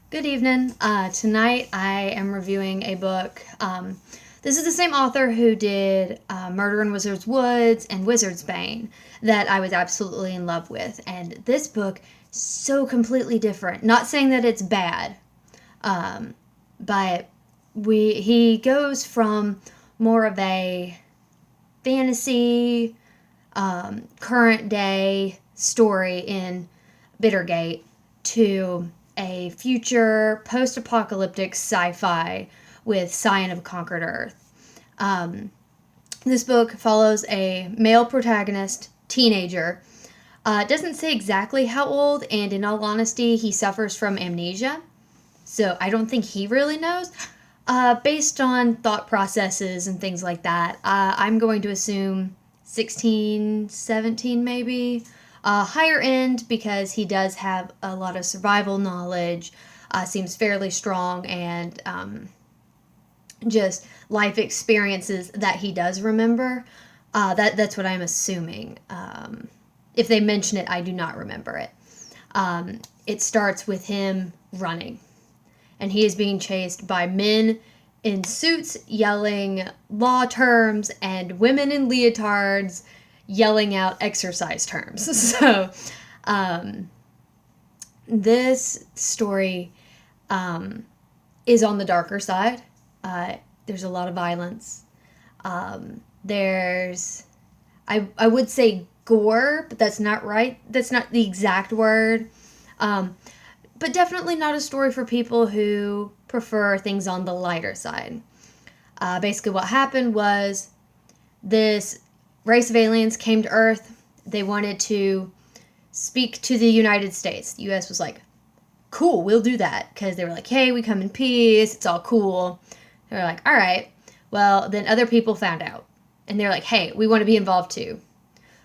Good evening. Tonight I am reviewing a book. This is the same author who did Murder in Wizard's Woods and Wizard's Bane that I was absolutely in love with. And this book, so completely different. Not saying that it's bad, but he goes from more of a fantasy, current day story in Bittergate to a future post-apocalyptic sci-fi with Scion of Conquered Earth. This book follows a male protagonist, teenager. It doesn't say exactly how old, and in all honesty, he suffers from amnesia. So I don't think he really knows. Based on thought processes and things like that, I'm going to assume 16, 17 maybe. Higher end because he does have a lot of survival knowledge, seems fairly strong, and just life experiences that he does remember. That's what I'm assuming. If they mention it, I do not remember it. It starts with him running, and he is being chased by men in suits yelling law terms and women in leotards yelling out exercise terms. So, this story is on the darker side. There's a lot of violence. I would say gore, but that's not right. That's not the exact word. But definitely not a story for people who prefer things on the lighter side. Basically, what happened was this race of aliens came to Earth. They wanted to speak to the United States. The U.S. was like, cool, we'll do that. Because they were like, hey, we come in peace. It's all cool. They were like, all right. Well, then other people found out. And they're like, hey, we want to be involved too.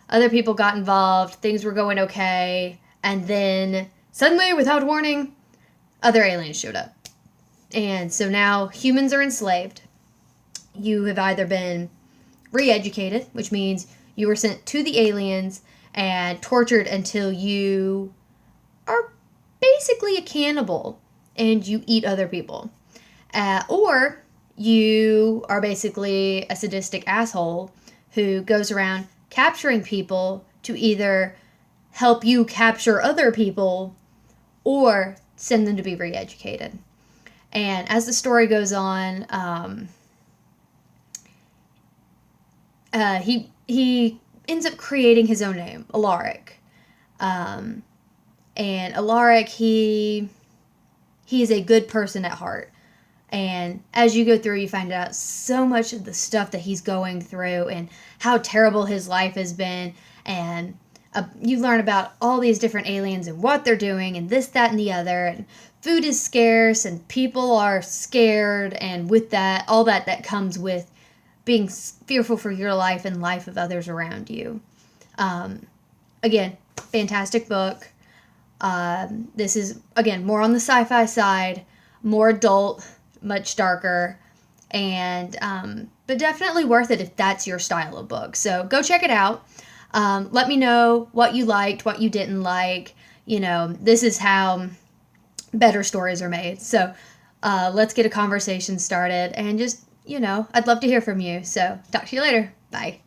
Other people got involved. Things were going okay. And then suddenly, without warning, other aliens showed up. And so now humans are enslaved. You have either been re-educated, which means you were sent to the aliens and tortured until you are basically a cannibal and you eat other people. Or you are basically a sadistic asshole who goes around capturing people to either help you capture other people or send them to be re-educated. And as the story goes on, he ends up creating his own name, Alaric. And Alaric, he is a good person at heart. And as you go through, you find out so much of the stuff that he's going through and how terrible his life has been. And you learn about all these different aliens and what they're doing and this, that, and the other. And food is scarce and people are scared. And with that, all that comes with being fearful for your life and life of others around you. Again, fantastic book. This is, again, more on the sci-fi side, more adult, much darker, and but definitely worth it if that's your style of book. So go check it out. Let me know what you liked, what you didn't like. You know, this is how better stories are made. So let's get a conversation started and just, I'd love to hear from you. So talk to you later. Bye.